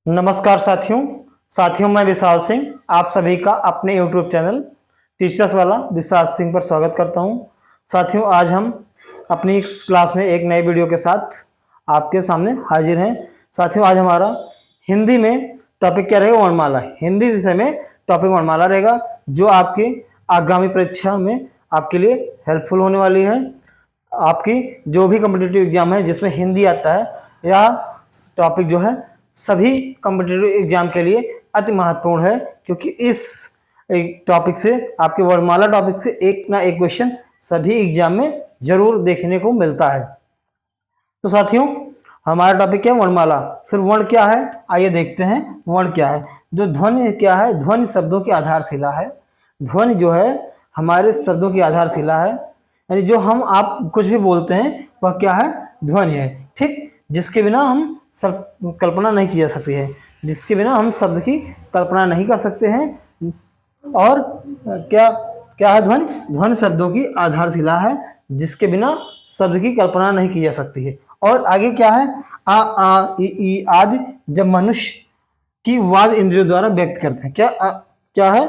नमस्कार साथियों मैं विशाल सिंह आप सभी का अपने YouTube चैनल टीचर्स वाला विशाल सिंह पर स्वागत करता हूं। साथियों, आज हम अपनी इस क्लास में एक नए वीडियो के साथ आपके सामने हाजिर हैं। साथियों, आज हमारा हिंदी में टॉपिक क्या रहेगा? वर्णमाला। हिंदी विषय में टॉपिक वर्णमाला रहेगा, जो आपकी आगामी परीक्षा में आपके लिए हेल्पफुल होने वाली है। आपकी जो भी कॉम्पिटिटिव एग्जाम है जिसमें हिंदी आता है, यह टॉपिक जो है सभी कॉम्पिटिटिव एग्जाम के लिए अति महत्वपूर्ण है, क्योंकि इस टॉपिक से, आपके वर्णमाला टॉपिक से एक ना एक क्वेश्चन सभी एग्जाम में जरूर देखने को मिलता है। तो साथियों, हमारा टॉपिक क्या है? वर्णमाला। फिर वर्ण क्या है, आइए देखते हैं वर्ण क्या है। जो ध्वनि क्या है? ध्वनि शब्दों की आधारशिला है। ध्वनि जो है हमारे शब्दों की आधारशिला है, यानी जो हम आप कुछ भी बोलते हैं वह क्या है? ध्वनि है। ठीक, जिसके बिना हम सब कल्पना नहीं की जा सकती है, जिसके बिना हम शब्द की कल्पना नहीं कर सकते हैं। और क्या क्या है? ध्वनि। ध्वनि शब्दों की आधारशिला है, जिसके बिना शब्द की कल्पना नहीं की जा सकती है। और आगे क्या है? आ ई आदि जब मनुष्य की वाद इंद्रियों द्वारा व्यक्त करते हैं। क्या है?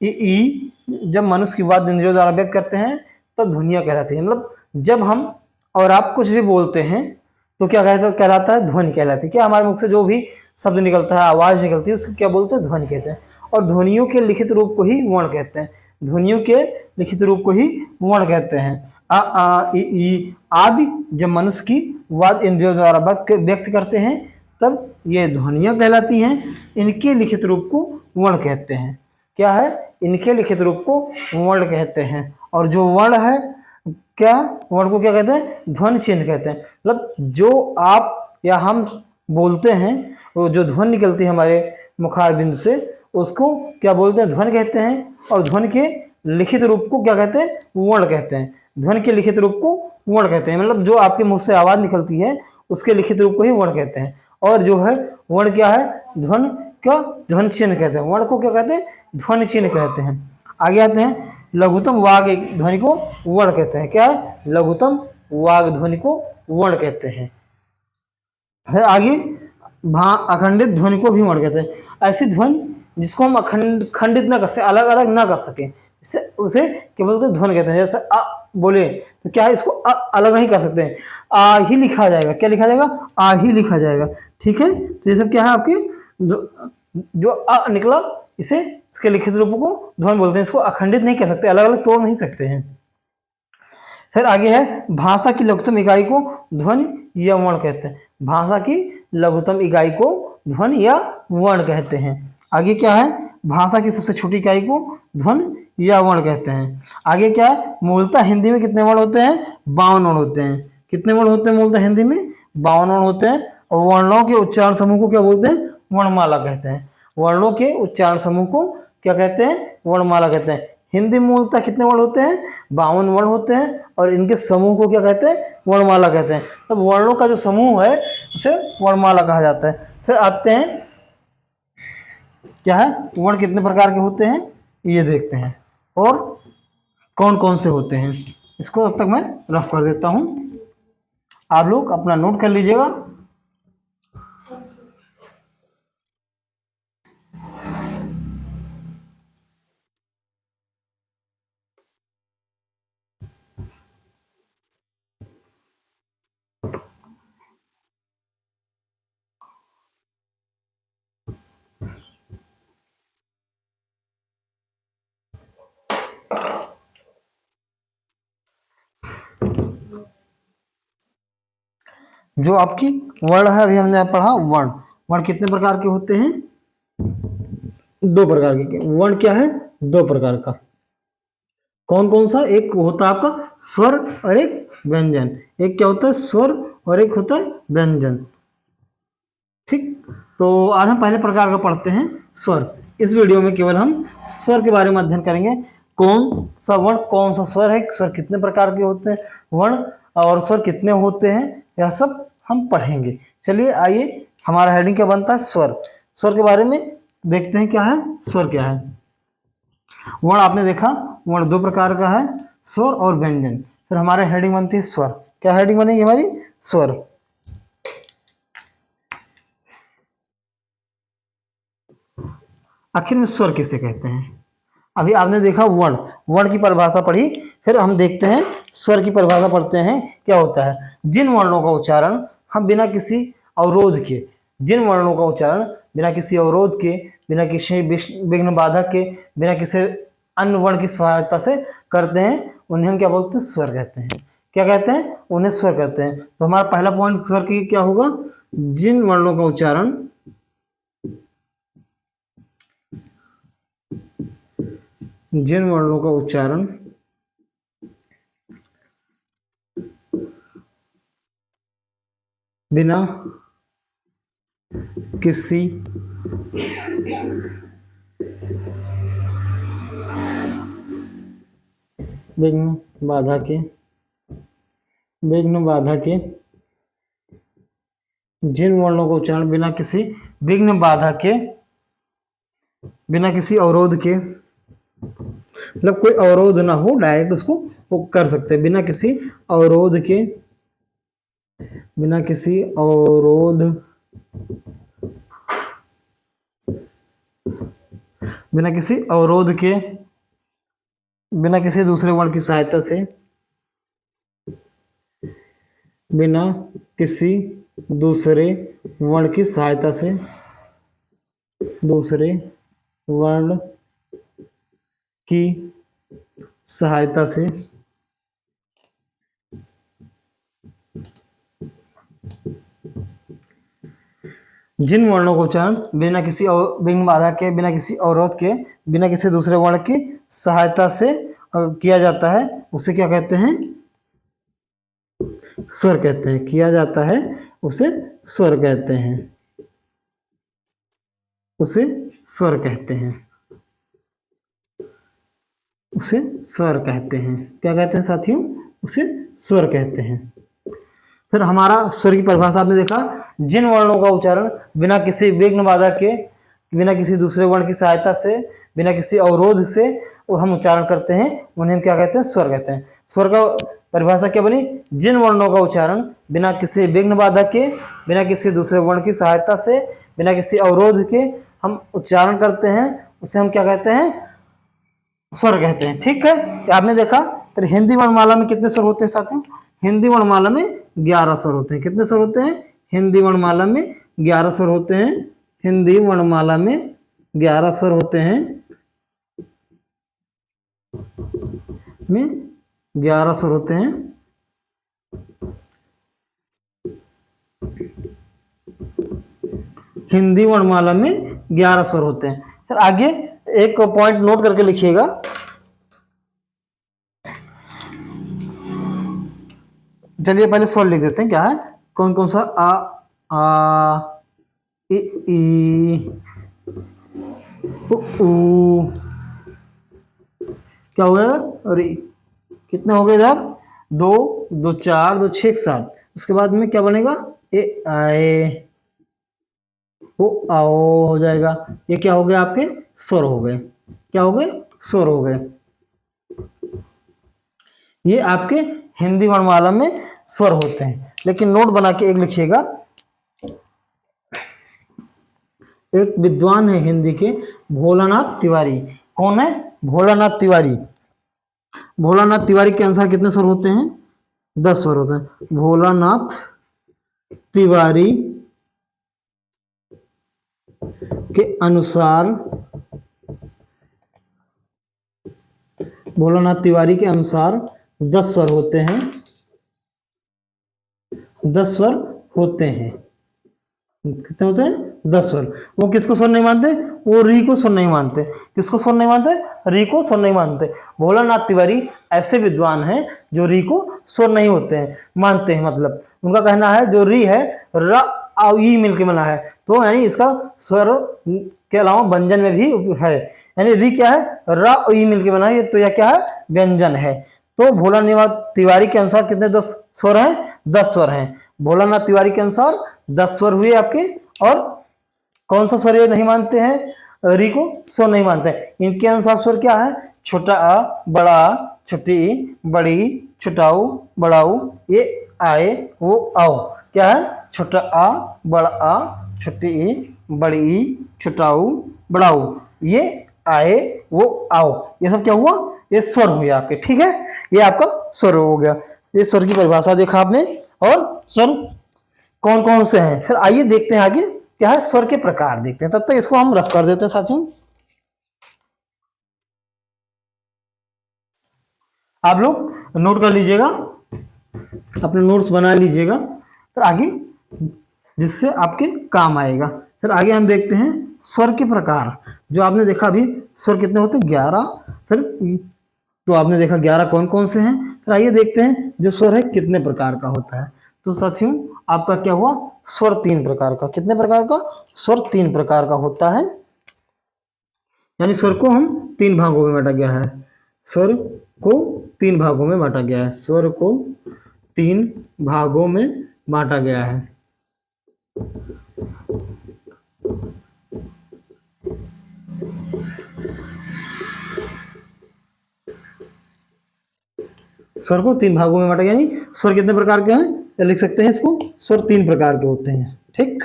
ई जब मनुष्य की वाद इंद्रियों द्वारा व्यक्त करते हैं तब ध्वनियां कहलाती है। मतलब जब हम और आप कुछ भी बोलते हैं तो क्या कहलाता है? ध्वनि कहलाती है। क्या हमारे मुख से जो भी शब्द निकलता है, आवाज निकलती है, उसको क्या बोलते हैं? ध्वनि कहते हैं। और ध्वनियों के लिखित रूप को ही वर्ण कहते हैं। ध्वनियों के लिखित रूप को ही वर्ण कहते हैं। ई आदि जब मनुष्य की वाद इंद्रियों द्वारा व्यक्त करते हैं तब ये ध्वनियां कहलाती हैं। इनके लिखित रूप को वर्ण कहते हैं। क्या है? इनके लिखित रूप को वर्ण कहते हैं। और जो वर्ण है, क्या वर्ण को क्या कहते हैं? ध्वनि चिन्ह कहते हैं। मतलब जो आप या हम बोलते हैं, वो जो ध्वनि निकलती है हमारे मुखारबिंद से, उसको क्या बोलते हैं? ध्वनि कहते हैं। और ध्वनि के लिखित रूप को क्या कहते हैं? वर्ण कहते हैं। ध्वनि के लिखित रूप को वर्ण कहते हैं। मतलब जो आपके मुंह से आवाज निकलती है उसके लिखित रूप को ही वर्ण कहते हैं। और जो है वर्ण क्या है? ध्वनि का ध्वनि चिन्ह कहते हैं। वर्ण को क्या कहते हैं? ध्वनि चिन्ह कहते हैं। आगे आते हैं, लघुत्तम वाग ध्वनि को वर्ण कहते हैं। क्या है? लघुत्तम वाग ध्वनि को वर्ण कहते हैं। फिर आगे अखंडित ध्वनि को भी वर्ण कहते हैं। ऐसी ध्वनि जिसको हम खंडित ना कर सके, अलग अलग ना कर सके, इससे उसे क्या बोलते हैं? ध्वनि कहते हैं। जैसे अ बोले तो क्या है? इसको अलग नहीं कर सकते हैं, आ ही लिखा जाएगा। क्या लिखा जाएगा? आ ही लिखा जाएगा। ठीक है, तो ये सब क्या है? आपके जो अ निकला, इसे इसके लिखित रूप को ध्वनि बोलते हैं। इसको अखंडित नहीं कह सकते, अलग अलग तोड़ नहीं सकते हैं। फिर आगे है, भाषा की लघुत्तम इकाई को ध्वनि या वर्ण कहते हैं। भाषा की लघुत्तम इकाई को ध्वनि या वर्ण कहते हैं। आगे क्या है? भाषा की सबसे छोटी इकाई को ध्वनि या वर्ण कहते हैं। आगे क्या है? मूलतः हिंदी में कितने वर्ण होते हैं? 52 वर्ण होते हैं। कितने वर्ण होते हैं मूलतः हिंदी में? 52 वर्ण होते हैं। और वर्णों के उच्चारण समूह को क्या बोलते हैं? वर्णमाला कहते हैं। वर्णों के उच्चारण समूह को क्या कहते हैं? वर्णमाला कहते हैं। हिंदी में मूलतः कितने वर्ण होते हैं? 52 वर्ण होते हैं। और इनके समूह को क्या कहते हैं? वर्णमाला कहते हैं। तो वर्णों का जो समूह है उसे वर्णमाला कहा जाता है। फिर आते हैं, क्या है? वर्ण कितने प्रकार के होते हैं ये देखते हैं, और कौन कौन से होते हैं। इसको अब तक मैं रफ कर देता हूं, आप लोग अपना नोट कर लीजिएगा। जो आपकी वर्ण है, अभी हमने पढ़ा वर्ण। वर्ण कितने प्रकार के होते हैं? 2 प्रकार के। वर्ण क्या है? 2 प्रकार का। कौन कौन सा? एक होता है आपका स्वर और एक व्यंजन। एक क्या होता है? स्वर, और एक होता है व्यंजन। ठीक, तो आज हम पहले प्रकार का पढ़ते हैं, स्वर। इस वीडियो में केवल हम स्वर के बारे में अध्ययन करेंगे। कौन सा वर्ण, कौन सा स्वर है, स्वर कितने प्रकार के होते हैं, वर्ण और स्वर कितने होते हैं, यह सब हम पढ़ेंगे। चलिए आइए, हमारा हेडिंग क्या बनता है? स्वर। स्वर के बारे में देखते हैं क्या है स्वर क्या है। वर्ण आपने देखा, वर्ण 2 प्रकार का है, स्वर और व्यंजन। फिर हमारे हेडिंग बनती है स्वर। क्या हेडिंग बनेगी हमारी? स्वर। आखिर में स्वर किसे कहते हैं? अभी आपने देखा वर्ण, वर्ण की परिभाषा पढ़ी, फिर हम देखते हैं स्वर की परिभाषा पढ़ते हैं क्या होता है। जिन वर्णों का उच्चारण हम बिना किसी अवरोध के, जिन वर्णों का उच्चारण बिना किसी अवरोध के, बिना किसी विघ्न बाधक के, बिना किसी अन्य वर्ण की सहायता से करते हैं, उन्हें हम क्या बोलते हैं? स्वर कहते हैं। क्या कहते हैं? उन्हें स्वर कहते हैं। तो हमारा पहला पॉइंट स्वर की क्या होगा? जिन वर्णों का उच्चारण जिन वर्णों का उच्चारण बिना किसी विघ्न बाधा के, जिन वर्णों का उच्चारण बिना किसी विघ्न बाधा के, बिना किसी अवरोध के, मतलब कोई अवरोध ना हो, डायरेक्ट उसको वो कर सकते हैं, बिना किसी अवरोध के, बिना किसी अवरोध, बिना किसी अवरोध के, बिना किसी दूसरे वर्ण की सहायता से, बिना किसी दूसरे वर्ण की सहायता से, दूसरे वर्ण की सहायता से जिन वर्णों का उच्चारण बिना किसी विघ्न बाधा के, बिना किसी अवरोध के, बिना किसी दूसरे वर्ण की सहायता से किया जाता है, उसे क्या कहते हैं? स्वर कहते हैं। किया जाता है उसे स्वर कहते हैं, उसे स्वर कहते हैं, उसे स्वर कहते हैं। क्या कहते हैं साथियों? उसे स्वर कहते हैं। फिर हमारा स्वर की परिभाषा आपने देखा, जिन वर्णों का उच्चारण बिना किसी विघ्न बाधा के, बिना किसी दूसरे वर्ण की सहायता से, बिना किसी अवरोध से वो हम उच्चारण करते हैं, उन्हें हम क्या कहते हैं? स्वर कहते हैं। स्वर का परिभाषा क्या बनी? जिन वर्णों का उच्चारण बिना किसी विघ्न बाधा के, बिना किसी दूसरे वर्ण की सहायता से, बिना किसी अवरोध के हम उच्चारण करते हैं, उसे हम क्या कहते हैं? स्वर कहते हैं। ठीक है, आपने देखा। फिर हिंदी वर्णमाला में कितने स्वर होते हैं साथियों? हिंदी वर्णमाला में 11 स्वर होते हैं। कितने स्वर होते हैं? हिंदी वर्णमाला में 11 स्वर होते हैं। हिंदी वर्णमाला में 11 स्वर होते हैं, में 11 स्वर होते हैं। हिंदी वर्णमाला में 11 स्वर होते हैं। फिर आगे एक पॉइंट नोट करके लिखिएगा, चलिए पहले स्वर लिख देते हैं। क्या है? कौन कौन सा? आ इ ई उ। क्या हो गया? अरे कितने हो गए इधर? 2 2 4 2 6 7। उसके बाद में क्या बनेगा? ए आए वो आओ हो जाएगा। ये क्या हो गया? आपके स्वर हो गए। क्या हो गए? स्वर हो गए। ये आपके हिंदी वर्णमाला में स्वर होते हैं। लेकिन नोट बना के एक लिखिएगा, एक विद्वान है हिंदी के, भोलानाथ तिवारी। कौन है? भोलानाथ तिवारी। भोलानाथ तिवारी के अनुसार कितने स्वर होते हैं? 10 स्वर होते हैं। भोलानाथ तिवारी के अनुसार, भोलानाथ तिवारी के अनुसार 10 स्वर होते हैं। 10 स्वर होते हैं। कितने होते हैं? 10 स्वर। वो किसको स्वर नहीं मानते? वो री को स्वर नहीं मानते। किसको स्वर नहीं मानते? री को स्वर नहीं मानते। भोलानाथ तिवारी ऐसे विद्वान हैं जो री को स्वर नहीं होते हैं, मानते हैं। मतलब उनका कहना है जो री है र आ ई मिलके बना है, तो यानी इसका स्वर के अलावा व्यंजन में भी है। यानी री क्या है? र ई मिलके बना है, तो यह क्या है? व्यंजन है। तो भोलानाथ तिवारी के अनुसार कितने 10 स्वर हैं? 10 स्वर हैं। भोलानाथ तिवारी के अनुसार 10 स्वर हुए आपके। और कौन सा स्वर ये नहीं मानते हैं? री को स्वर नहीं मानते हैं। इनके अनुसार स्वर क्या है? छोटा आ, बड़ा आ, छोटी ई, बड़ी छोटाऊ, बड़ाऊ, ये आए वो आओ। क्या है? छोटा आ, बड़ा आ, छोटी ई, बड़ी ई, छोटाऊ, बड़ाऊ। ये आए, वो आओ, ये सब क्या हुआ, ये स्वर हुए आपके, ठीक है। ये आपका स्वर हो गया, ये स्वर की परिभाषा देखा आपने। और स्वर कौन कौन से हैं, फिर आइए देखते हैं आगे क्या है, स्वर के प्रकार देखते हैं। तब तक इसको हम रफ कर देते हैं साथियों। आप लोग नोट कर लीजिएगा, अपने नोट्स बना लीजिएगा, फिर आगे जिससे आपके काम आएगा। फिर आगे हम देखते हैं स्वर के प्रकार। जो आपने देखा अभी स्वर कितने होते हैं, 11। फिर तो आपने देखा 11 कौन कौन से हैं। फिर आइए देखते हैं जो स्वर है कितने प्रकार का होता है। तो साथियों आपका क्या हुआ, स्वर 3 प्रकार का। कितने प्रकार का, स्वर 3 प्रकार का होता है। यानी स्वर को हम 3 भागों में बांटा गया है, स्वर को 3 भागों में बांटा गया है, स्वर को 3 भागों में बांटा गया है। स्वर को 3 भागों में बांटा गया, यानी स्वर कितने प्रकार के हैं, तो लिख सकते हैं इसको, स्वर 3 प्रकार के होते हैं, ठीक।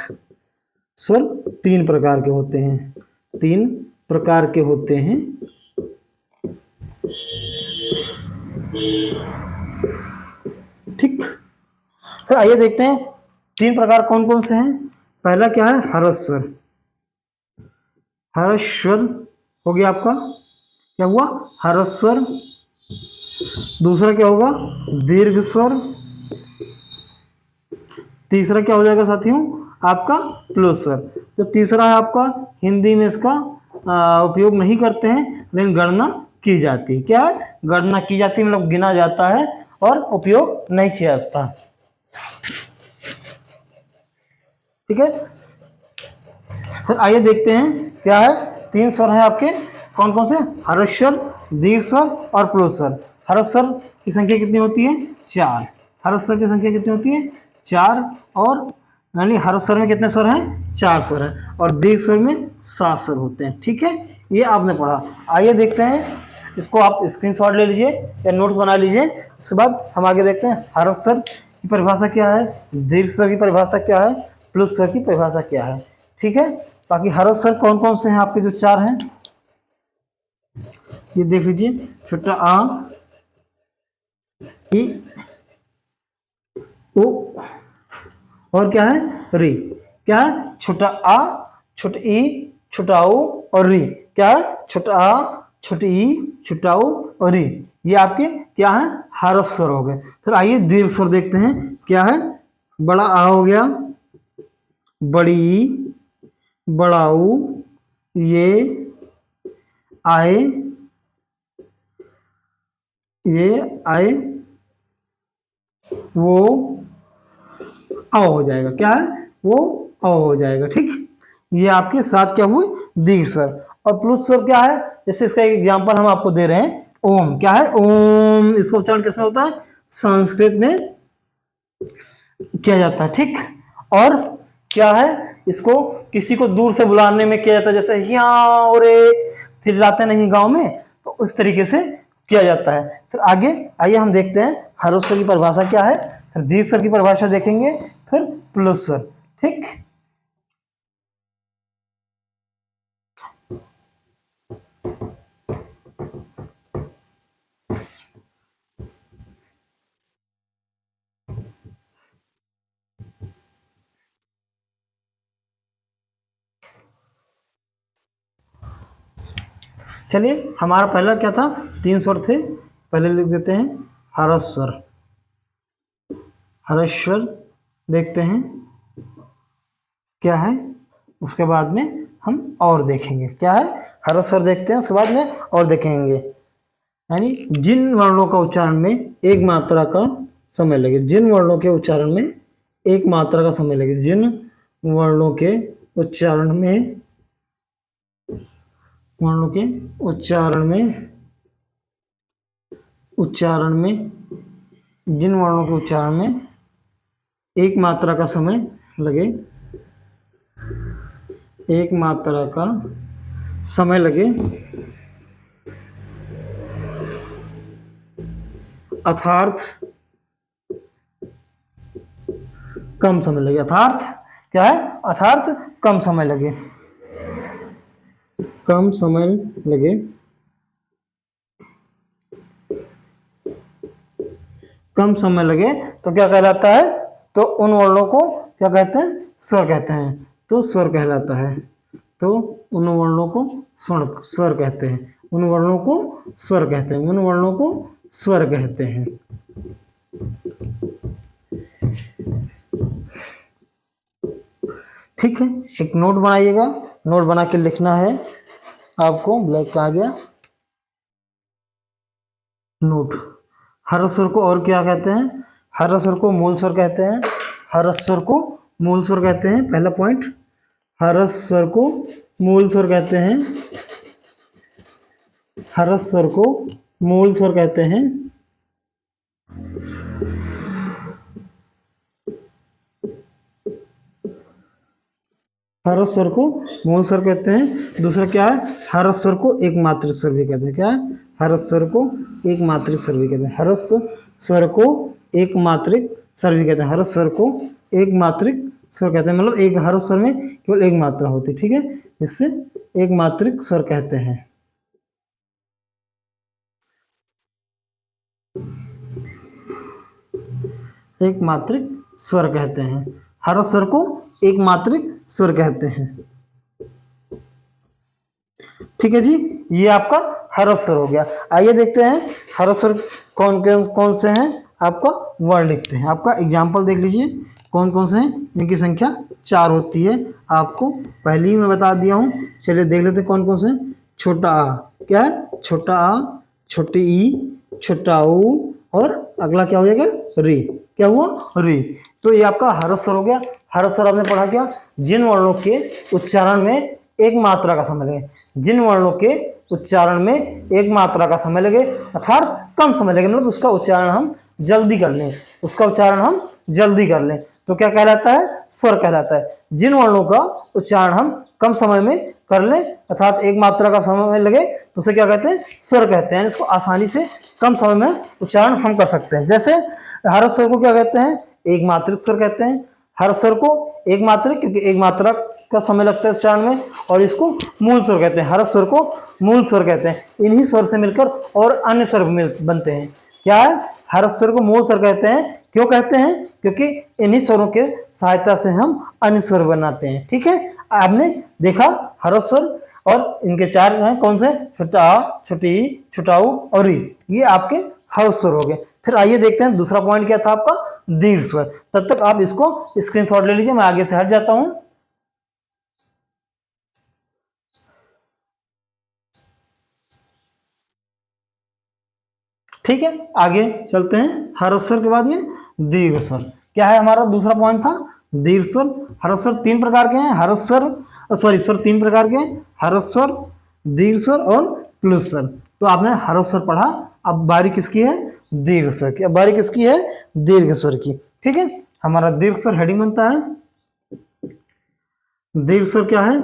स्वर 3 प्रकार के होते हैं, 3 प्रकार के होते हैं। ठीक, फिर आइए देखते हैं 3 प्रकार कौन कौन से हैं। पहला क्या है, हर्ष स्वर। हर्ष स्वर हो गया आपका, क्या हुआ, हर्ष स्वर। दूसरा क्या होगा, दीर्घ स्वर। तीसरा क्या हो जाएगा साथियों, आपका प्लुत स्वर। जो तीसरा है आपका, हिंदी में इसका उपयोग नहीं करते हैं, लेकिन गणना की जाती है। क्या है, गणना की जाती है, मतलब गिना जाता है और उपयोग नहीं किया जाता, ठीक है। फिर आइए देखते हैं क्या है, 3 स्वर है आपके, कौन कौन से, हर्ष स्वर, दीर्घ स्वर और प्लुत स्वर। हर्ष स्वर की संख्या कितनी होती है, 4। हर्ष स्वर की संख्या कितनी होती है, 4। और यानी हर्ष स्वर में कितने स्वर हैं, 4 स्वर हैं, और दीर्घ स्वर में 7 स्वर होते हैं, ठीक है। ये आपने पढ़ा। आइए देखते हैं, इसको आप स्क्रीनशॉट ले लीजिए या नोट्स बना लीजिए। इसके बाद हम आगे देखते हैं हर्ष स्वर की परिभाषा क्या है, दीर्घ स्वर की परिभाषा क्या है, प्लुत स्वर की परिभाषा क्या है, ठीक है। बाकी हर्ष स्वर कौन कौन से हैं आपके, जो 4 हैं, ये देख लीजिए। छोटा आ, ई, ओ, और क्या है, री। क्या है, छोटा आ, छोटा ई, छोटा ओ और री। क्या है, छोटा आ, छोटी ई, छोटा ओ और री। ये आपके क्या है, हर्ष स्वर हो गए। फिर आइए दीर्घ स्वर देखते हैं, क्या है, बड़ा आ हो गया, बड़ी ई, बड़ाऊ, ये, आए, ये आए, वो आओ हो जाएगा। क्या है, वो आओ हो जाएगा, ठीक। ये आपके 7 क्या हुए, दीर्घ स्वर। और प्लुत स्वर क्या है, जैसे इसका एक एग्जांपल हम आपको दे रहे हैं, ओम। क्या है, ओम, इसका उच्चारण किसमें होता है, संस्कृत में किया जाता है, ठीक। और क्या है, इसको किसी को दूर से बुलाने में किया जाता है, जैसे यहाँ रे चिल्लाते नहीं गांव में, तो उस तरीके से किया जाता है। फिर आगे आइए हम देखते हैं हर्ष स्वर की परिभाषा क्या है, फिर दीर्घ स्वर की परिभाषा देखेंगे, फिर प्लुत स्वर, ठीक। चलिए, हमारा पहला क्या था, 3 स्वर थे। पहले लिख देते हैं हर्ष स्वर। हर्ष स्वर देखते हैं क्या है, उसके बाद में हम और देखेंगे। क्या है, हर्ष स्वर देखते हैं, उसके बाद में और देखेंगे। यानी जिन वर्णों का उच्चारण में एक मात्रा का समय लगे, जिन वर्णों के उच्चारण में एक मात्रा का समय लगे, जिन वर्णों के उच्चारण में, वर्णों के उच्चारण में, उच्चारण में, जिन वर्णों के उच्चारण में एक मात्रा का समय लगे, एक मात्रा का समय लगे, अर्थात कम समय लगे। अर्थात क्या है, अर्थात कम समय लगे, कम समय लगे, कम समय लगे तो क्या कहलाता है, तो उन वर्णों को क्या कहते हैं, स्वर कहते हैं, तो स्वर कहलाता है। तो उन वर्णों को स्वर कहते हैं, उन वर्णों को स्वर कहते हैं, उन वर्णों को स्वर कहते हैं। ठीक है, एक नोट बनाइएगा, नोट बना के लिखना है आपको। ब्लैक कहाँ गया, नोट। हर स्वर को और क्या कहते हैं, हर स्वर को मूल स्वर कहते हैं, हर स्वर को मूल स्वर कहते हैं। पहला पॉइंट, हर स्वर को मूल स्वर कहते हैं, हर स्वर को मूल स्वर कहते हैं। हर स्वर को मूल स्वर कहते हैं। दूसरा क्या है, हर स्वर को एक मात्रिक स्वर भी कहते हैं। क्या है, हर स्वर को एक मात्रिक स्वर भी कहते हैं, हर स्वर को एक मात्रिक स्वर भी कहते हैं, हर स्वर को एक मात्रिक स्वर कहते हैं, मतलब एक हर स्वर में केवल एक मात्रा होती है। ठीक है, इससे एक मात्रिक स्वर कहते हैं। एक मात्रिक स्वर कहते हैं, हर स्वर को एक मात्रिक स्वर कहते हैं। ठीक है जी, ये आपका हर स्वर हो गया। आइए देखते हैं हर स्वर कौन कौन से हैं, आपका वर्ड लिखते हैं। आपका एग्जाम्पल देख लीजिए कौन कौन से हैं, इनकी संख्या 4 होती है, आपको पहले ही मैं बता दिया हूँ। चलिए देख लेते हैं कौन कौन से हैं। छोटा आ, क्या है, छोटा आ, छोटी ई, छोटा ऊ, और अगला क्या हो जाएगा, री। क्या हुआ, री। तो ये आपका हर स्वर हो गया। हर स्वर आपने पढ़ा क्या, जिन वर्णों के उच्चारण में एक मात्रा का समय लगे, जिन वर्णों के उच्चारण में एक मात्रा का समय लगे, अर्थात कम समय लगे, मतलब उसका उच्चारण हम जल्दी कर लें, उसका उच्चारण हम जल्दी कर लें, तो क्या कहलाता है, स्वर कहलाता है। जिन वर्णों का उच्चारण हम कम समय में कर लें, अर्थात एक मात्रा का समय लगे, तो उसे क्या कहते हैं, स्वर कहते हैं। इसको आसानी से कम समय में उच्चारण हम कर सकते हैं। जैसे हर स्वर को क्या कहते हैं, एक मात्रिक स्वर कहते हैं। हर स्वर को एक मात्रिक, क्योंकि एक मात्रा का समय लगता है उच्चारण में, और इसको मूल स्वर कहते हैं। हर स्वर को मूल स्वर कहते हैं। इन्हीं स्वर से मिलकर और अन्य स्वर बनते हैं। क्या है, हर स्वर को मूल स्वर कहते हैं। क्यों कहते हैं, क्योंकि इन्हीं स्वरों के सहायता से हम अन्य स्वर बनाते हैं। ठीक है, आपने देखा हर स्वर, और इनके 4 हैं कौन से, छोटा आ, छोटी ई, छोटा ऊ और ई, ये आपके हर स्वर हो गए। फिर आइए देखते हैं दूसरा पॉइंट क्या था आपका, दीर्घ स्वर। तब तक आप इसको स्क्रीनशॉट ले लीजिए, मैं आगे से हट जाता हूं। ठीक है, आगे चलते हैं। हर स्वर के बाद में दीर्घ स्वर। क्या है हमारा दूसरा पॉइंट था, दीर्घ स्वर। हर स्वर 3 प्रकार के हैं, हर स्वर स्वर 3 प्रकार के हैं, हर स्वर, दीर्घ स्वर और प्लुत स्वर। तो आपने हर स्वर पढ़ा, अब बारी किसकी है, दीर्घ स्वर की। अब बारी किसकी है, दीर्घ स्वर की। ठीक है, हमारा दीर्घ स्वर हेडिंग बनता है। दीर्घ स्वर क्या है,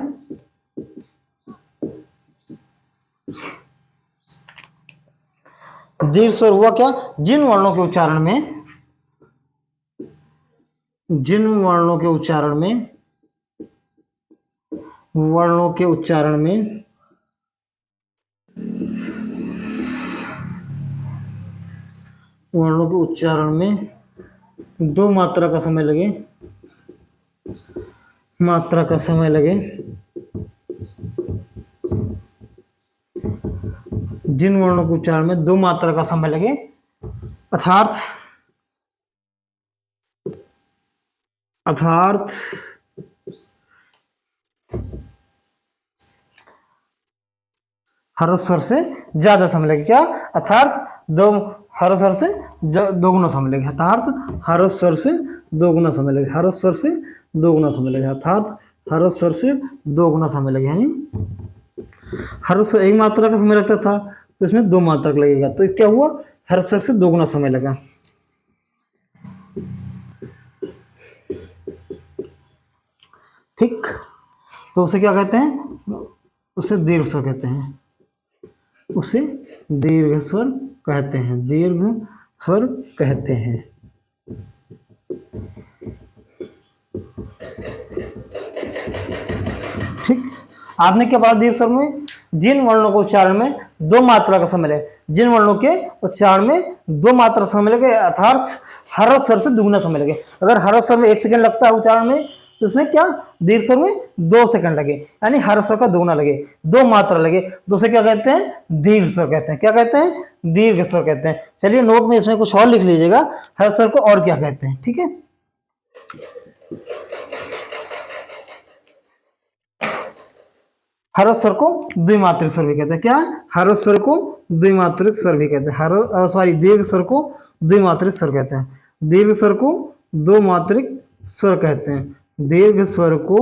दीर्घ स्वर हुआ क्या, जिन वर्णों के उच्चारण में, जिन वर्णों के उच्चारण में, वर्णों के उच्चारण में वर्णों के उच्चारण में 2 मात्रा का समय लगे, मात्रा का समय लगे, जिन वर्णों के उच्चारण में 2 मात्रा का समय लगे, अर्थात हर स्वर से ज्यादा समय लगे। क्या, अर्थात हर स्वर से दोगुना समय लगे, अर्थात हर स्वर से दोगुना समय लगे, हर स्वर से दोगुना समय लगे, अर्थात हर स्वर से दोगुना समय लगे। यानी हर स्वर एक मात्रा का समय लगता था, तो इसमें 2 मात्रा लगेगा, तो क्या हुआ, हर स्वर से दोगुना समय लगा। ठीक, तो उसे क्या कहते हैं, उसे दीर्घ स्वर कहते हैं, उसे दीर्घ स्वर कहते हैं, दीर्घ स्वर कहते हैं। ठीक, आपने क्या पढ़ा दीर्घ स्वर में, जिन वर्णों को उच्चारण में दो मात्रा का समय लगे, जिन वर्णों के उच्चारण में दो मात्रा का समय लगे, अर्थात हर स्वर से दुगुना समय लगे। अगर हर स्वर में 1 सेकंड लगता है उच्चारण में, तो इसमें क्या दीर्घ स्वर में 2 सेकंड लगे, यानी हर स्वर का दुगुना लगे, दो मात्रा लगे, तो उसे क्या कहते हैं, दीर्घ स्वर कहते हैं। क्या कहते हैं, दीर्घ स्वर कहते हैं। चलिए नोट में इसमें कुछ और लिख लीजिएगा, हर स्वर को और क्या कहते हैं, ठीक है। हर स्वर को द्विमात्रिक स्वर भी कहते हैं। क्या है, हर स्वर को द्विमात्रिक स्वर भी कहते हैं। दीर्घ स्वर को द्विमात्रिक स्वर कहते हैं। दीर्घ स्वर को दो मात्रिक स्वर कहते हैं। दीर्घ स्वर को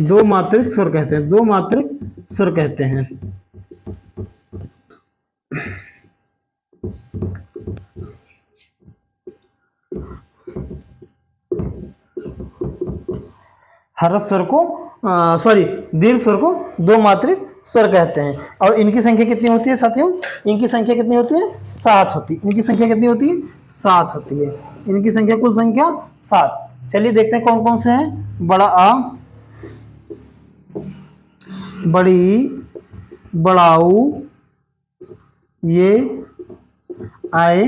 दो मात्रिक स्वर कहते हैं। दो मात्रिक स्वर कहते हैं। हर स्वर को दीर्घ स्वर को दो मात्रिक स्वर कहते हैं। और इनकी संख्या कितनी होती है साथियों, इनकी संख्या कितनी होती है, 7 होती है। इनकी संख्या कितनी होती है, 7 होती है। इनकी संख्या, कुल संख्या 7। चलिए देखते हैं कौन कौन से हैं। बड़ा आ, बड़ी, बड़ाऊ, ये, आए,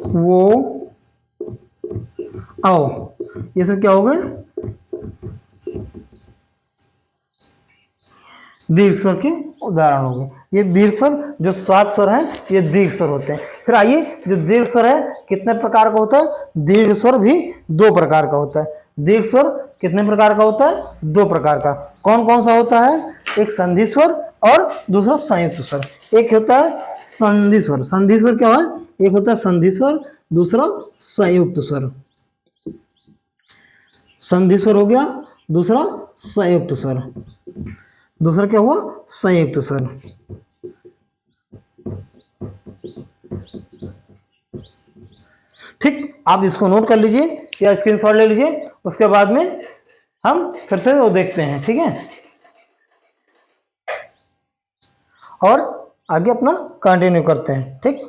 वो, आओ, ये सब क्या हो गए, दीर्घ स्वर के उदाहरण हो गए। ये दीर्घ स्वर जो 7 स्वर हैं, ये दीर्घ स्वर होते हैं। फिर आइए, जो दीर्घ स्वर है कितने प्रकार का होता है, दीर्घ स्वर भी 2 प्रकार का होता है। दीर्घ स्वर कितने प्रकार का होता है, 2 प्रकार का। कौन कौन सा होता है, एक संधि स्वर और दूसरा संयुक्त स्वर। एक होता है संधि स्वर। संधि स्वर क्या है, एक होता है संधि स्वर, दूसरा संयुक्त स्वर। संधि स्वर हो गया, दूसरा संयुक्त स्वर। दूसरा क्या हुआ, संयुक्त स्वर। ठीक, आप इसको नोट कर लीजिए या स्क्रीनशॉट ले लीजिए, उसके बाद में हम फिर से वो देखते हैं, ठीक है। और आगे अपना कंटिन्यू करते हैं, ठीक।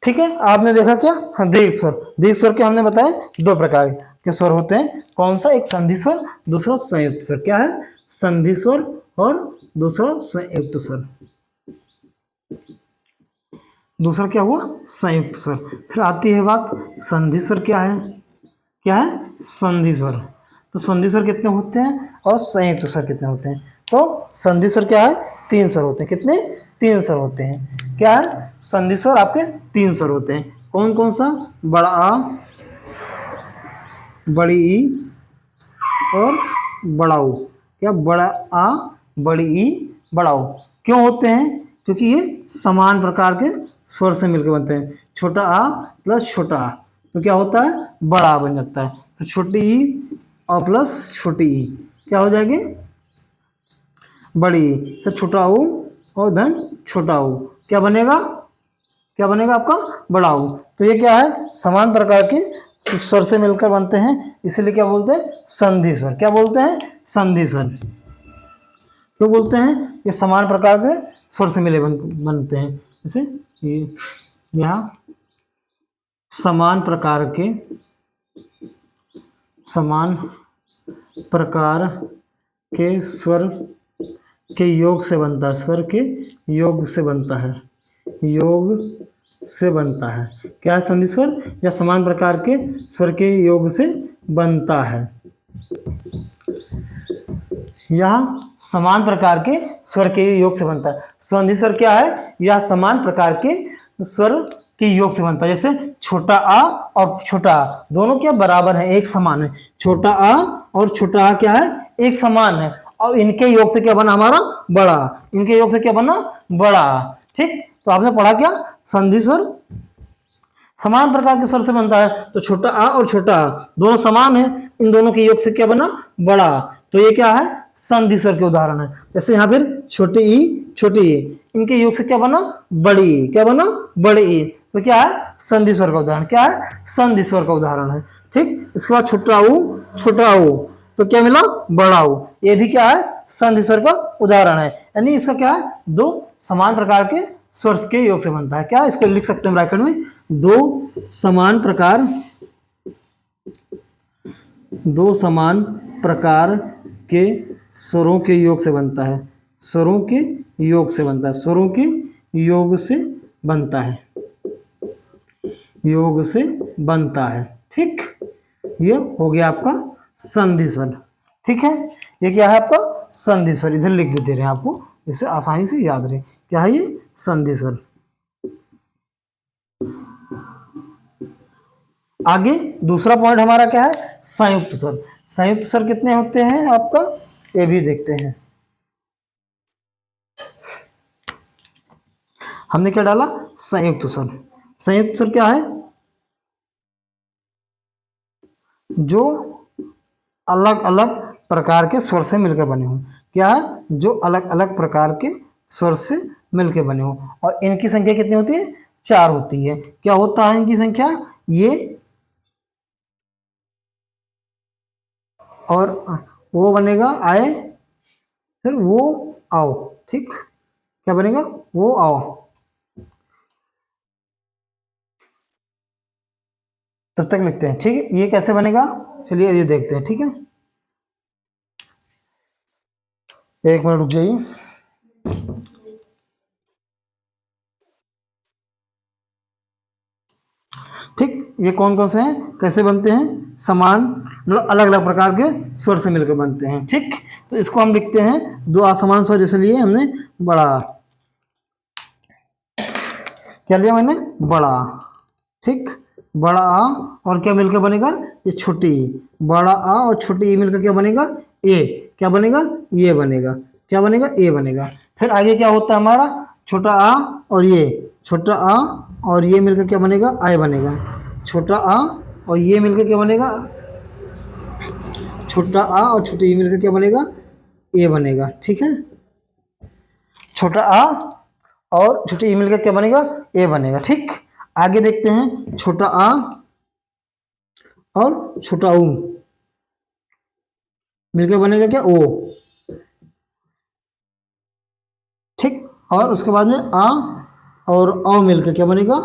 ठीक है, आपने देखा क्या, दीर्घ स्वर। दीर्घ स्वर के हमने बताए 2 प्रकार के स्वर होते हैं। कौन सा, एक संधि स्वर, दूसरा संयुक्त स्वर। क्या है, संधि स्वर और दूसरा संयुक्त स्वर। दूसरा क्या हुआ, संयुक्त स्वर। फिर आती है बात, संधि स्वर क्या है, क्या है, संधि स्वर। तो संधि स्वर कितने होते हैं और संयुक्त स्वर कितने होते हैं। तो संधि स्वर क्या है, 3 स्वर होते हैं। कितने, 3 स्वर होते हैं। क्या है, संधि स्वर आपके 3 स्वर होते हैं। कौन कौन सा, बड़ा आ, बड़ी ई और बड़ाऊ। क्या, बड़ा आ, बड़ी ई, बड़ाऊ। क्यों होते हैं, क्योंकि ये समान प्रकार के स्वर से मिलकर बनते हैं। छोटा आ प्लस छोटा आ, तो क्या होता है, बड़ा आ बन जाता है। तो छोटी ई और प्लस छोटी ई क्या हो जाएगी, बड़ी। फिर छोटा ऊ और धन छोटा ऊ क्या बनेगा, क्या बनेगा आपका, बड़ा ऊ। तो ये क्या है, समान प्रकार के स्वर से मिलकर बनते हैं, इसीलिए क्या बोलते हैं, संधि स्वर। क्या बोलते हैं, संधि स्वर। क्यों बोलते हैं, ये समान प्रकार के स्वर से मिले बनते हैं। जैसे ये यहाँ समान प्रकार के स्वर के योग से बनता है। स्वर के योग से बनता है, योग से बनता है। क्या है, संधि स्वर, या समान प्रकार के स्वर के योग से बनता है। यह समान प्रकार के स्वर के योग से बनता है। संधि स्वर क्या है, यह समान प्रकार के स्वर के योग से बनता है। जैसे छोटा आ और छोटा आ दोनों क्या बराबर हैं, एक समान है। छोटा आ और छोटा आ क्या है, एक समान है, और इनके योग से क्या बना हमारा, बड़ा। इनके योग से क्या बना, बड़ा। ठीक, तो आपने पढ़ा क्या, संधि स्वर समान प्रकार के स्वर से बनता है। तो छोटा आ और छोटा आ दोनों समान है, इन दोनों के योग से क्या बना, बड़ा। तो ये क्या है, संधि स्वर के उदाहरण है। जैसे यहाँ फिर छोटे ई, इनके योग से क्या बना, बड़ी, क्या बना, बड़ी ई। तो क्या है, संधि स्वर का उदाहरण, क्या है, संधि स्वर का उदाहरण है। ठीक, इसके बाद छोटा ऊ, तो क्या मिला, बड़ा ऊ। ये भी क्या है, संधि स्वर का उदाहरण है। यानी इसका क्या है, दो समान प्रकार के स्वर के योग से बनता है। क्या, इसको लिख सकते हैं ब्रैकेट में, दो समान प्रकार के स्वरों के योग से बनता है, स्वरों के योग से बनता है, स्वरों के योग से बनता है, योग से बनता है। ठीक, ये हो गया आपका संधि स्वर। ठीक है, ये क्या है आपका संधि स्वर, इधर लिख भी दे रहे हैं आपको, इसे आसानी से याद रहे। क्या है ये, संधि स्वर। आगे दूसरा पॉइंट हमारा क्या है, संयुक्त स्वर। संयुक्त स्वर कितने होते हैं आपका, ये भी देखते हैं। हमने क्या डाला, संयुक्त स्वर। संयुक्त स्वर क्या है, जो अलग अलग प्रकार के स्वर से मिलकर बने हो। क्या है, जो अलग अलग प्रकार के स्वर से मिलकर बने हो। और इनकी संख्या कितनी होती है, 4 होती है। क्या होता है इनकी संख्या, ये और वो बनेगा आए, फिर वो आओ। ठीक, क्या बनेगा, वो आओ। तब तक लिखते हैं। ठीक है, ये कैसे बनेगा, चलिए ये देखते हैं। ठीक है, एक मिनट रुक जाइए। ठीक, ये कौन कौन से हैं, कैसे बनते हैं, समान मतलब अलग अलग प्रकार के स्वर से मिलकर बनते हैं। ठीक, तो इसको हम लिखते हैं, दो असमान स्वर जैसे लिए हमने, बड़ा, क्या लिया मैंने, बड़ा। ठीक, बड़ा आ और क्या मिलकर बनेगा, ये छोटी, बड़ा आ और छोटी ई मिलकर क्या बनेगा, ए। क्या बनेगा, ये बनेगा। क्या बनेगा, ए बनेगा। फिर आगे क्या होता है हमारा, छोटा आ और ये, छोटा आ और ये मिलकर क्या बनेगा, आय बनेगा। छोटा आ और ये मिलकर क्या बनेगा, छोटा आ और छोटी ई मिलकर क्या बनेगा, ए बनेगा। ठीक है, छोटा आ और छोटी ई मिलकर क्या बनेगा, ए बनेगा। ठीक, आगे देखते हैं, छोटा आ और छोटा ऊ मिलकर बनेगा क्या, ओ। ठीक, और उसके बाद में आ और औ मिलकर क्या बनेगा,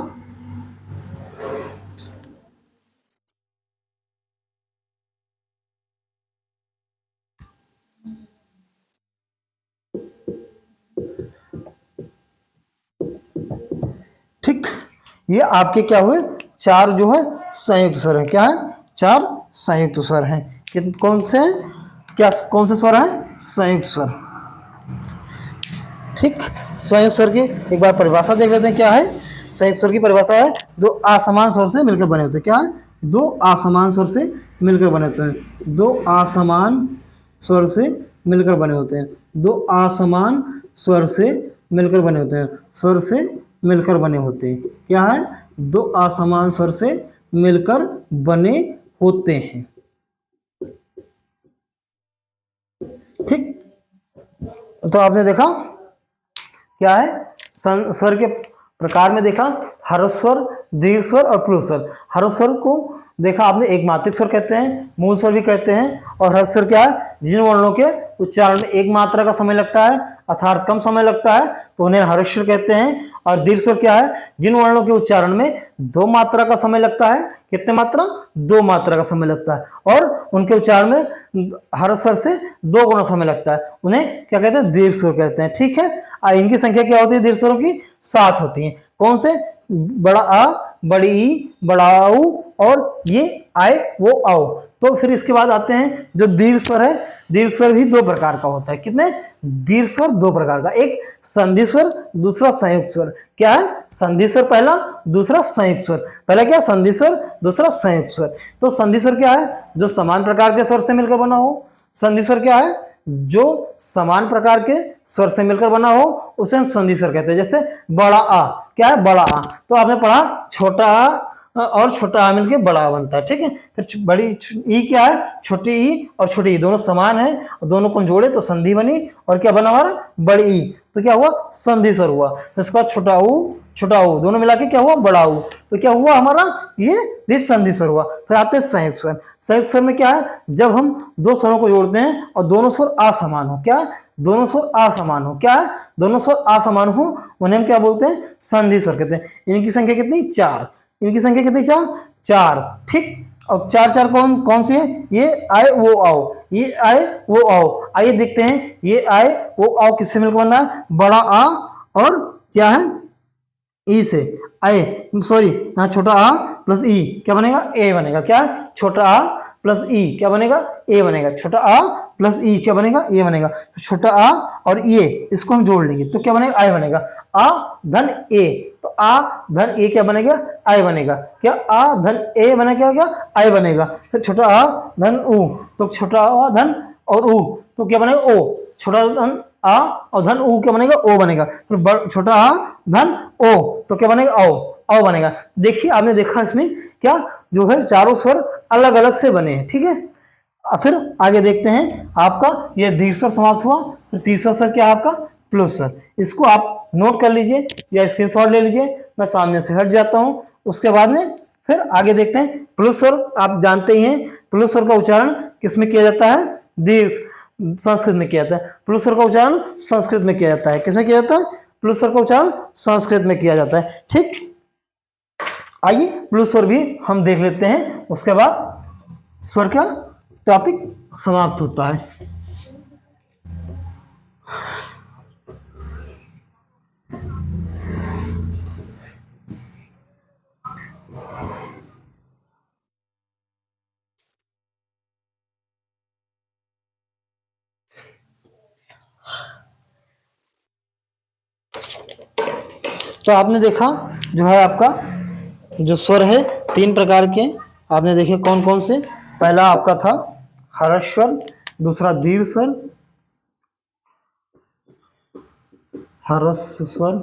ठीक। ये आपके क्या हुए, 4 जो है संयुक्त स्वर है। क्या है, 4 संयुक्त स्वर हैं। कौन से, क्या कौन से स्वर हैं, संयुक्त स्वर। ठीक, संयुक्त स्वर की एक बार परिभाषा देख लेते हैं। क्या है, संयुक्त स्वर की परिभाषा है, दो असमान स्वर से मिलकर बने होते हैं। क्या है, दो असमान स्वर से मिलकर बने होते हैं, दो असमान स्वर से मिलकर बने होते हैं, दो असमान स्वर से मिलकर बने होते हैं, स्वर से मिलकर बने होते हैं। क्या है, दो असमान स्वर से मिलकर बने होते हैं। ठीक, तो आपने देखा क्या है, स्वर के प्रकार में देखा, ह्रस्व स्वर, दीर्घ स्वर और प्लुत स्वर। ह्रस्व स्वर को देखा आपने, एक मात्रिक स्वर कहते हैं, मूल स्वर भी कहते हैं। और ह्रस्व स्वर क्या है, जिन वर्णों के उच्चारण में एक मात्रा का समय लगता है अर्थात कम समय लगता है तो उन्हें ह्रस्व स्वर कहते हैं। और दीर्घ स्वर क्या है, जिन वर्णों के उच्चारण में 2 मात्रा का समय लगता है, कितने मात्रा, 2 मात्रा का समय लगता है, और उनके उच्चारण में ह्रस्व स्वर से 2 गुना समय लगता है, उन्हें क्या कहते हैं, दीर्घ स्वर कहते हैं। ठीक है, इनकी संख्या क्या होती है, दीर्घ स्वरों की 7 होती है। कौन से, बड़ा आ, बड़ी ई, बड़ा ऊ और ये आए वो आओ। तो फिर इसके बाद आते हैं जो दीर्घ स्वर है, दीर्घ स्वर भी 2 प्रकार का होता है। कितने, दीर्घ स्वर 2 प्रकार का, एक संधि स्वर, दूसरा संयुक्त स्वर। क्या है, संधि स्वर पहला, दूसरा संयुक्त स्वर। पहला क्या, संधि स्वर, दूसरा संयुक्त स्वर। तो संधि स्वर क्या है, जो समान प्रकार के स्वर से मिलकर बना हो। संधि स्वर क्या है, जो समान प्रकार के स्वर से मिलकर बना हो उसे हम संधि स्वर कहते हैं। जैसे बड़ा आ, क्या है, बड़ा आ। तो आपने पढ़ा छोटा आ और छोटा आ मिलके बड़ा आ बनता है। ठीक है, फिर बड़ी ई क्या है, छोटी ई और छोटी ई दोनों समान है और दोनों को जोड़े तो संधि बनी और क्या बना हमारा, बड़ी ई, तो क्या हुआ, संधि स्वर हुआ। फिर उसके बाद छोटा ऊ दोनों मिला के क्या हुआ, बड़ा ऊ, तो क्या हुआ हमारा, ये संधि स्वर हुआ। फिर आते हैं संयुक्त स्वर। संयुक्त स्वर में क्या है, जब हम दो स्वरों को जोड़ते हैं और दोनों स्वर असमान हो, क्या है, दोनों स्वर असमान हो, क्या है, दोनों स्वर असमान हो, उन्हें हम क्या बोलते हैं, संधि स्वर कहते हैं। इनकी संख्या कितनी, 4, इनकी संख्या कितनी, 4, ठीक। और 4 कौन कौन सी है, ये आए वो आओ, ये आए वो आओ। आइए देखते हैं, ये आए वो आओ किससे मिलकर बना है, बड़ा आ और क्या है, ई से, आए, सॉरी यहाँ छोटा आ प्लस ई क्या बनेगा, ए बनेगा, क्या छोटा आ प्लस ई क्या बनेगा, ए बनेगा, छोटा आ प्लस ई क्या बनेगा, ए बनेगा। तो छोटा आ और ये इसको हम जोड़ लेंगे तो क्या बनेगा, आई बनेगा, आ धन ए, तो आ धन ए क्या बनेगा, आई बनेगा, क्या आ धन ए बना क्या आई बनेगा। फिर छोटा आ धन ऊ, तो छोटा आ धन और ऊ तो क्या बनेगा, ओ, छोटा धन आ और धन ऊ क्या बनेगा, ओ बनेगा। फिर छोटा आ धन ओ तो क्या बनेगा, औ बनेगा। देखिए आपने देखा इसमें क्या जो है चारों स्वर अलग अलग से बने हैं। ठीक है, फिर आगे देखते हैं, आपका ये दीर्घ स्वर समाप्त हुआ। फिर तीसरा स्वर क्या है आपका, प्लुत स्वर। इसको आप नोट कर लीजिए या स्क्रीनशॉट ले लीजिए, मैं सामने से हट जाता हूं। उसके बाद में फिर आगे देखते हैं, प्लुत स्वर आप जानते ही हैं, प्लुत स्वर का उच्चारण किसमें किया जाता है, दीर्घ संस्कृत में किया जाता है। प्लुत स्वर का उच्चारण संस्कृत में किया जाता है, किसमें किया जाता है, प्लुत स्वर का उच्चारण संस्कृत में किया जाता है। ठीक, आइए प्लुत स्वर भी हम देख लेते हैं, उसके बाद स्वर का टॉपिक समाप्त होता है। तो आपने देखा जो है आपका जो स्वर है 3 प्रकार के आपने देखे, कौन कौन से, पहला आपका था हर्ष स्वर, दूसरा दीर्घ स्वर, हर्ष स्वर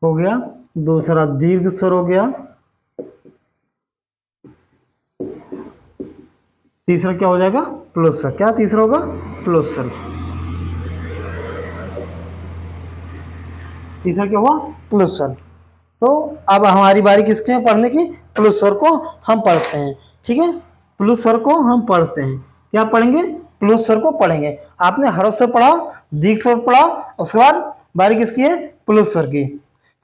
हो गया, दूसरा दीर्घ स्वर हो गया, तीसरा क्या हो जाएगा, प्लुत स्वर। क्या तीसरा होगा, प्लुत स्वर। तीसरा क्या हुआ, प्लुत स्वर। तो अब हमारी बारी किसके में पढ़ने की, प्लुत स्वर को हम पढ़ते हैं। ठीक है, प्लुत स्वर को हम पढ़ते हैं, क्या पढ़ेंगे, प्लुत स्वर को पढ़ेंगे। आपने हर्ष स्वर पढ़ा, दीर्घ स्वर पढ़ा, उसके बाद बारी किसकी है, प्लुत स्वर की।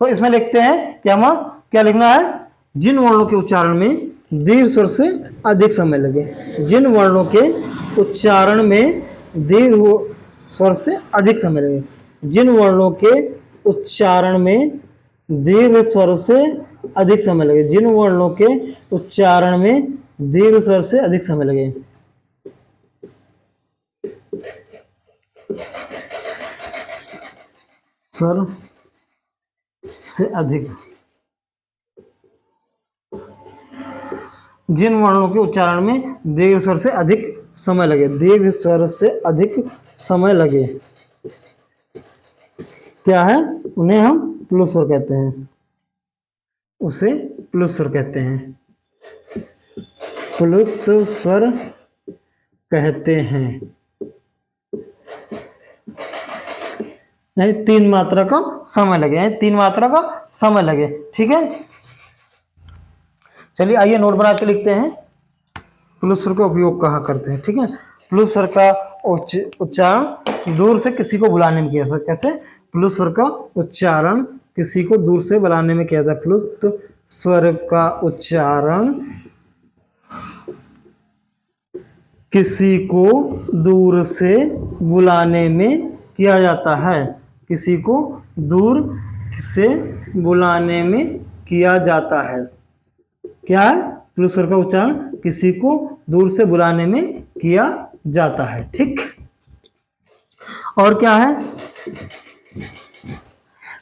तो इसमें लिखते हैं कि हम क्या लिखना है, जिन वर्णों के उच्चारण में दीर्घ स्वर से अधिक समय लगे, जिन वर्णों के उच्चारण में दीर्घ स्वर से अधिक समय लगे, जिन वर्णों के उच्चारण में दीर्घ स्वर से अधिक समय लगे, जिन वर्णों के उच्चारण में दीर्घ स्वर से अधिक समय लगे। स्वर से अधिक, जिन वर्णों के उच्चारण में दीर्घ स्वर से अधिक समय लगे, दीर्घ स्वर से अधिक समय लगे, क्या है, उन्हें हम प्लुत स्वर कहते हैं, उसे प्लुत स्वर कहते हैं, प्लुत स्वर कहते हैं। यानी 3 मात्रा का समय लगे, यानी 3 मात्रा का समय लगे। ठीक है, चलिए आइए नोट बना के लिखते हैं, प्लुत स्वर का उपयोग कहाँ करते हैं। ठीक है, प्लुत स्वर का उच्चारण दूर से किसी को बुलाने में किया जाता है। कैसे, प्लुत स्वर का उच्चारण किसी को दूर से बुलाने में किया जाता है। प्लुत स्वर का उच्चारण किसी को दूर से बुलाने में किया जाता है, किसी को दूर से बुलाने में किया जाता है। क्या है, प्लुत स्वर का उच्चारण किसी को दूर से बुलाने में किया जाता है। ठीक, और क्या है,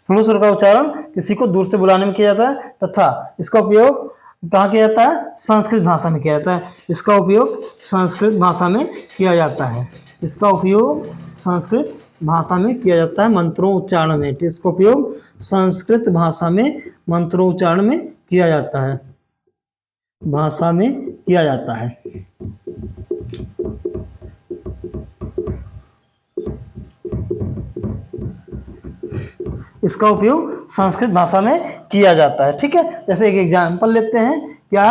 प्लुत स्वर का उच्चारण किसी को दूर से बुलाने में किया जाता है तथा इसका उपयोग कहाँ किया जाता है, संस्कृत भाषा में किया जाता है। इसका उपयोग संस्कृत भाषा में किया जाता है, इसका उपयोग संस्कृत भाषा में किया जाता है, मंत्रों उच्चारण में। इसका उपयोग संस्कृत भाषा में मंत्रों उच्चारण में किया जाता है। भाषा में किया जाता है। इसका उपयोग संस्कृत भाषा में किया जाता है। ठीक है, जैसे एक एग्जाम्पल लेते हैं, क्या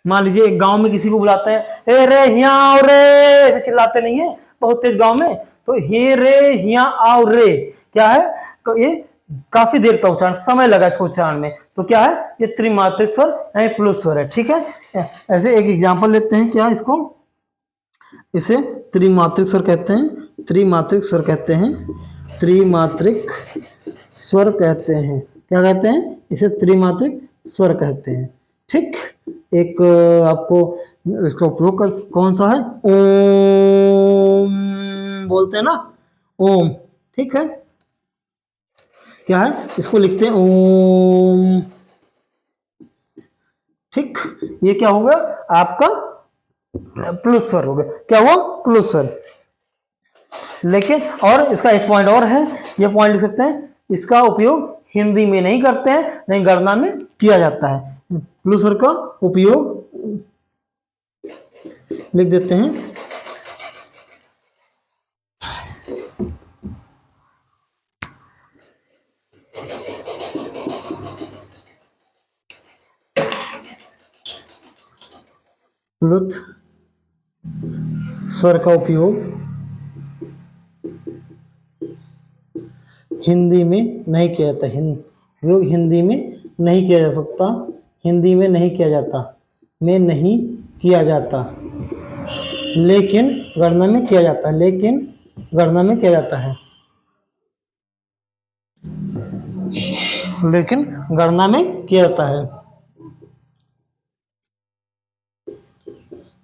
मान लीजिए एक गांव में किसी को बुलाते हैं, हे रे हिया आओ रे, ऐसे चिल्लाते नहीं है बहुत तेज गांव में, तो हे रे हिया आओ रे क्या है, तो ये काफी देर तक उच्चारण, समय लगा इसको उच्चारण में, तो क्या है, ये त्रिमात्रिक स्वर यानी प्लुस स्वर है। ठीक है, ऐसे एक एग्जाम्पल लेते हैं, क्या इसको, इसे त्रिमात्रिक स्वर कहते हैं, त्रिमात्रिक स्वर कहते हैं, त्रिमात्रिक स्वर कहते हैं, क्या कहते हैं, इसे त्रिमात्रिक स्वर कहते हैं। ठीक, एक आपको इसका उपयोग कर कौन सा है, ओम बोलते हैं ना, ओम। ठीक है, क्या है, इसको लिखते हैं ओम। ठीक, ये क्या होगा आपका प्लस स्वर हो गया, क्या हुआ, प्लस स्वर। लेकिन और इसका एक पॉइंट और है, ये पॉइंट लिख सकते हैं, इसका उपयोग हिंदी में नहीं करते हैं, नहीं गणना में किया जाता है। प्लस स्वर का उपयोग लिख देते हैं, प्लुत स्वर का उपयोग हिंदी में नहीं किया जाता, उपयोग हिंदी में नहीं किया जा सकता, हिंदी में नहीं किया जाता, में नहीं किया जाता, लेकिन गणना में किया जाता है, लेकिन गणना में किया जाता है, लेकिन गणना में किया जाता है,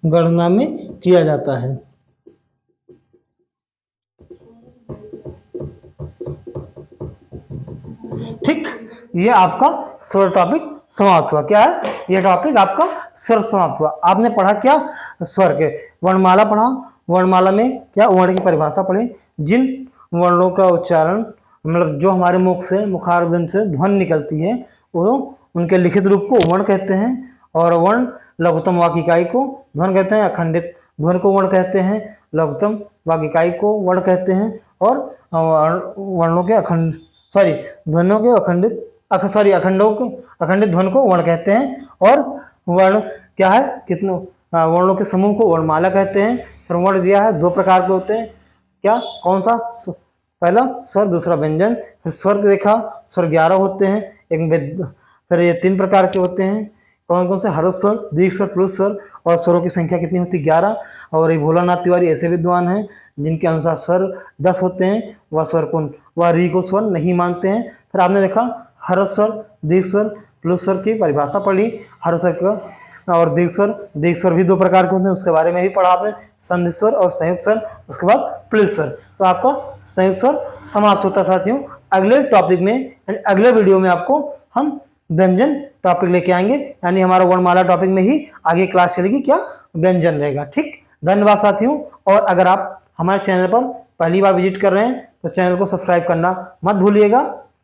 गणना में किया जाता है। ठीक, ये आपका स्वर टॉपिक समाप्त हुआ। क्या है, ये टॉपिक आपका स्वर समाप्त हुआ। आपने पढ़ा क्या, स्वर के वर्णमाला पढ़ा, वर्णमाला में क्या वर्ण की परिभाषा पढ़ी, जिन वर्णों का उच्चारण मतलब जो हमारे मुख से मुखारबिंद से ध्वनि निकलती है वो उनके लिखित रूप को वर्ण कहते हैं, और वर्ण लघुत्तम वाक्य इकाई को ध्वनि कहते हैं, अखंडित ध्वनि को वर्ण कहते हैं, लघुत्तम वाक्य इकाई को वर्ण कहते हैं, और वर्णों के ध्वनियों के अखंडित ध्वनि को वर्ण कहते हैं, और वर्ण क्या है, कितनों वर्णों के समूह को वर्णमाला कहते हैं। फिर वर्ण दिया है दो प्रकार के होते हैं, क्या, कौन सा, पहला स्वर दूसरा व्यंजन। फिर स्वर देखा, स्वर 11 होते हैं, फिर ये 3 प्रकार के होते हैं, कौन कौन से, हर्ष स्वर, दीर्घ स्वर, प्लुस स्वर, और स्वरों की संख्या कितनी होती है, 11। और ये भोलानाथ तिवारी ऐसे विद्वान हैं जिनके अनुसार स्वर 10 होते हैं, वह री को स्वर नहीं मानते हैं। फिर आपने देखा हर्ष स्वर, दीर्घ स्वर, प्लुस स्वर की परिभाषा पढ़ी, हर्ष स्वर का और दीर्घ स्वर भी 2 प्रकार के होते हैं, उसके बारे में भी पढ़ा आपने, संधि स्वर और संयुक्त स्वर, उसके बाद प्लुस स्वर। तो आपका संयुक्त स्वर समाप्त होता है साथियों। अगले टॉपिक में, अगले वीडियो में आपको हम व्यंजन टॉपिक लेके आएंगे, यानी हमारा वर्णमाला टॉपिक में ही आगे क्लास चलेगी, क्या व्यंजन रहेगा। ठीक, धन्यवाद साथियों। और अगर आप हमारे चैनल पर पहली बार विजिट कर रहे हैं तो चैनल को सब्सक्राइब करना मत भूलिएगा।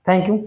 Thank you.